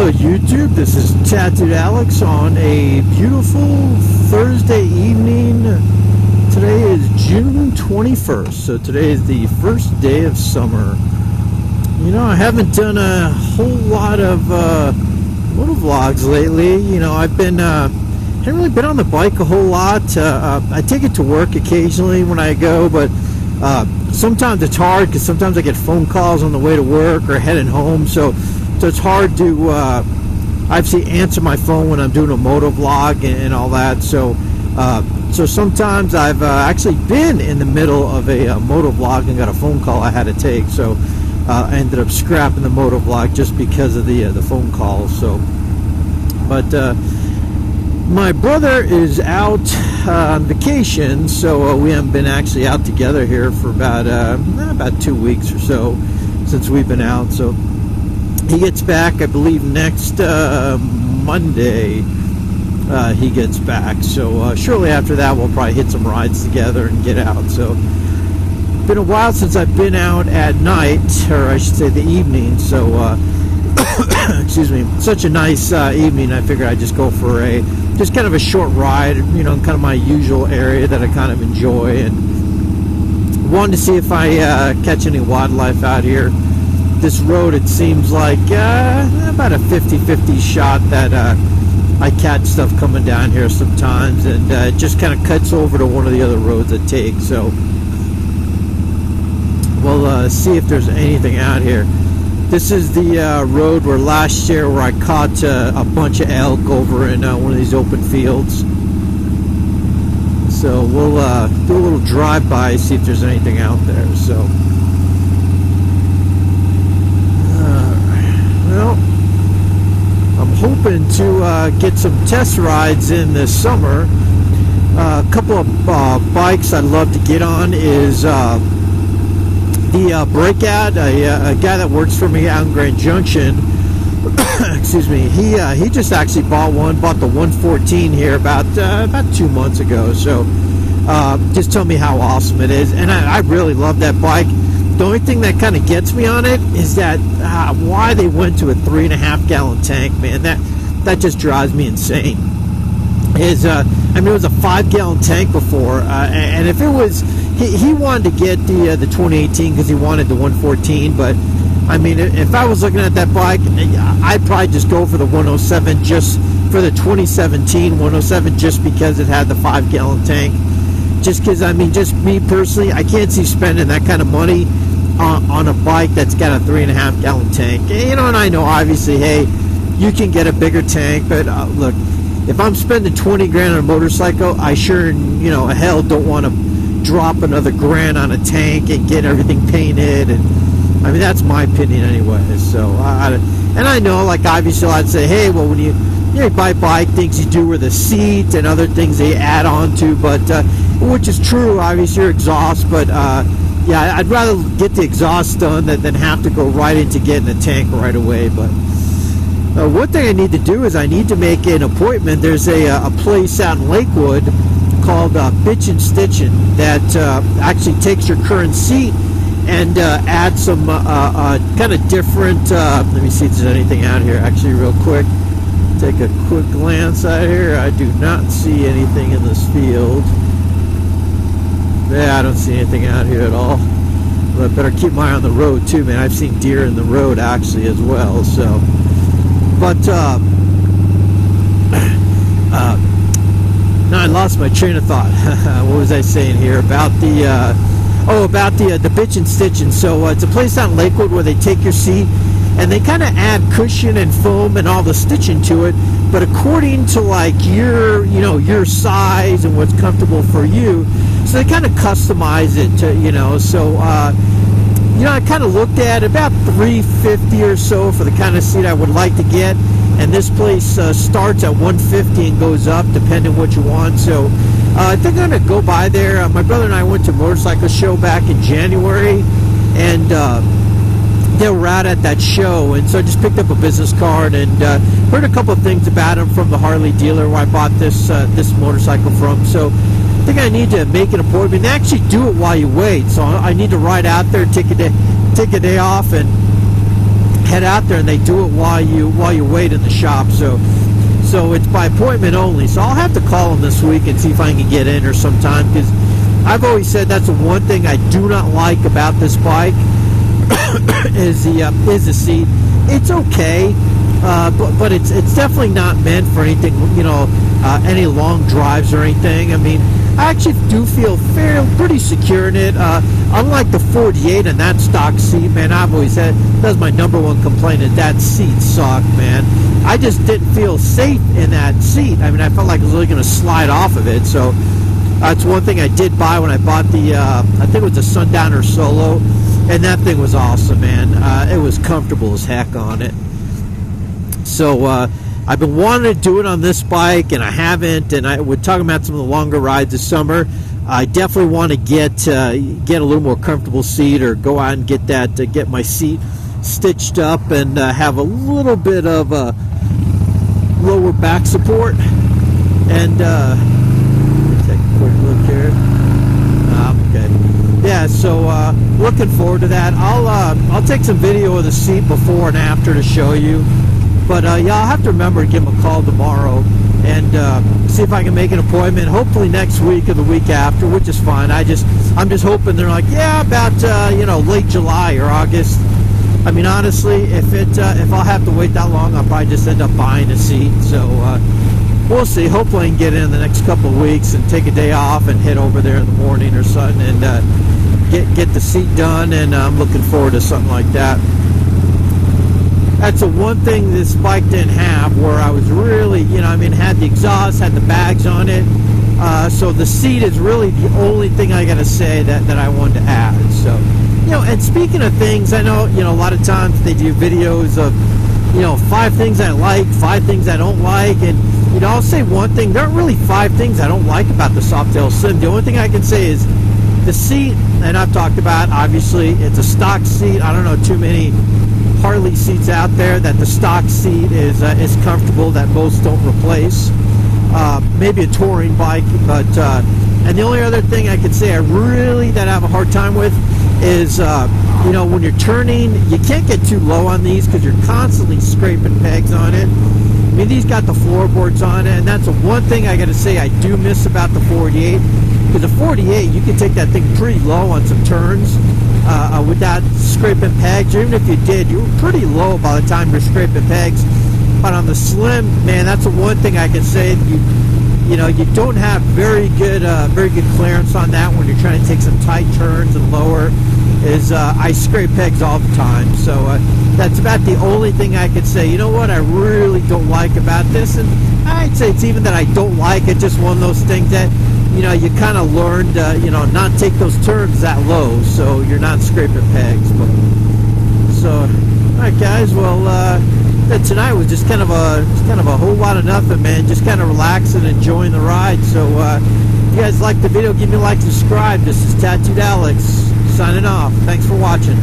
Hello YouTube, this is Tattooed Alex on a beautiful Thursday evening. Today is June 21st, so today is the first day of summer. You know, I haven't done a whole lot of motovlogs lately. You know, haven't really been on the bike a whole lot. I take it to work occasionally when I go, but sometimes it's hard because sometimes I get phone calls on the way to work or heading home, so it's hard to obviously answer my phone when I'm doing a motovlog and all that. So sometimes I've actually been in the middle of a motovlog and got a phone call I had to take. So I ended up scrapping the motovlog just because of the phone calls. So, but my brother is out on vacation, so we haven't been actually out together here for about 2 weeks or so since we've been out. So he gets back, I believe, next Monday. He gets back, so shortly after that we'll probably hit some rides together and get out. So been a while since I've been out at night, or I should say the evening. So excuse me, such a nice evening. I figured I'd just go for just kind of a short ride, you know, kind of my usual area that I kind of enjoy, and wanted to see if I catch any wildlife out here. This road, it seems like about a 50-50 shot that I catch stuff coming down here sometimes, and it just kind of cuts over to one of the other roads I take. So we'll see if there's anything out here. This is the road where last year where I caught a bunch of elk over in one of these open fields. So we'll do a little drive-by, see if there's anything out there. So well, I'm hoping to get some test rides in this summer. A couple of bikes I'd love to get on is the Breakout. A guy that works for me out in Grand Junction, excuse me, he just actually bought the 114 here about 2 months ago. So just tell me how awesome it is, and I really love that bike. The only thing that kind of gets me on it is that why they went to a 3.5 gallon tank, man. That just drives me insane. I mean, it was a 5 gallon tank before, and if it was, he wanted to get the 2018 because he wanted the 114. But I mean, if I was looking at that bike, I'd probably just go for the 107, just for the 2017 107, just because it had the 5 gallon tank. Just because, I mean, just me personally, I can't see spending that kind of money on a bike that's got a 3.5 gallon tank. You know, and I know obviously, hey, you can get a bigger tank, but look, if I'm spending 20 grand on a motorcycle, I sure, you know, hell don't want to drop another grand on a tank and get everything painted. And I mean, that's my opinion anyway. So and I know, like, obviously I'd say, hey, well, when you buy bike, things you do with the seat and other things they add on to, but which is true, obviously your exhaust, but yeah, I'd rather get the exhaust done than have to go right into getting the tank right away. But one thing I need to do is I need to make an appointment. There's a place out in Lakewood called Bitchin' Stitchin' that actually takes your current seat and adds some kind of different, let me see if there's anything out here actually real quick. Take a quick glance out here. I do not see anything in this field. Yeah, I don't see anything out here at all. But I better keep my eye on the road too, man. I've seen deer in the road actually as well. So, but no, I lost my train of thought. What was I saying here about the the Bitchin' Stitchin'? So it's a place out in Lakewood where they take your seat and they kind of add cushion and foam and all the stitching to it, but according to like your size and what's comfortable for you. So they kind of customize it to, you know. So I kind of looked at about $350 or so for the kind of seat I would like to get, and this place starts at $150 and goes up depending what you want. So I think I'm gonna go by there. My brother and I went to a motorcycle show back in January, and they were out at that show, and so I just picked up a business card and heard a couple of things about him from the Harley dealer where I bought this motorcycle from. So I think I need to make an appointment. They actually do it while you wait, so I need to ride out there, take a day off, and head out there and they do it while you wait in the shop. So it's by appointment only. So I'll have to call them this week and see if I can get in or sometime, because I've always said that's the one thing I do not like about this bike is the seat. It's okay, but it's definitely not meant for anything, any long drives or anything. I mean, I actually do feel pretty secure in it. Unlike the 48 and that stock seat, man, I've always said that's my number one complaint, is that seat sucked, man. I just didn't feel safe in that seat. I mean, I felt like I was really going to slide off of it. So that's one thing I did buy when I bought the, I think it was a Sundowner Solo, and that thing was awesome, man. It was comfortable as heck on it. So I've been wanting to do it on this bike, and I haven't. And we're talking about some of the longer rides this summer. I definitely want to get a little more comfortable seat, or go out and get my seat stitched up and have a little bit of lower back support. And take a quick look here. Okay. Yeah, so looking forward to that. I'll take some video of the seat before and after to show you. But yeah, I'll have to remember to give them a call tomorrow and see if I can make an appointment. Hopefully next week or the week after, which is fine. I'm just hoping they're like, yeah, about late July or August. I mean, honestly, if I'll have to wait that long, I'll probably just end up buying a seat. So we'll see. Hopefully I can get in the next couple of weeks and take a day off and head over there in the morning or something and get the seat done. And I'm looking forward to something like that. That's the one thing this bike didn't have, where I was really, had the exhaust, had the bags on it. So the seat is really the only thing I got to say that I wanted to add. So, and speaking of things, I know, a lot of times they do videos of, 5 things I like, 5 things I don't like. And, I'll say one thing. There aren't really 5 things I don't like about the Softail Slim. The only thing I can say is the seat, and I've talked about, obviously, it's a stock seat. I don't know too many Harley seats out there that the stock seat is comfortable, that most don't replace. Maybe a touring bike, but and the only other thing I could say that I have a hard time with is when you're turning, you can't get too low on these because you're constantly scraping pegs on it. I mean, these got the floorboards on it, and that's the one thing I got to say I do miss about the 48. Because the 48, you can take that thing pretty low on some turns without scraping pegs. Or even if you did, you were pretty low by the time you're scraping pegs. But on the Slim, man, that's the one thing I can say. You don't have very good clearance on that when you're trying to take some tight turns and lower. I scrape pegs all the time. So that's about the only thing I could say. You know what I really don't like about this? And I'd say it's even that I don't like it, just one of those things that you kind of learned, not take those turns that low, so you're not scraping pegs. So, all right, guys. Well, tonight was just kind of a whole lot of nothing, man. Just kind of relaxing, enjoying the ride. So, if you guys liked the video, give me a like, subscribe. This is Tattooed Alex signing off. Thanks for watching.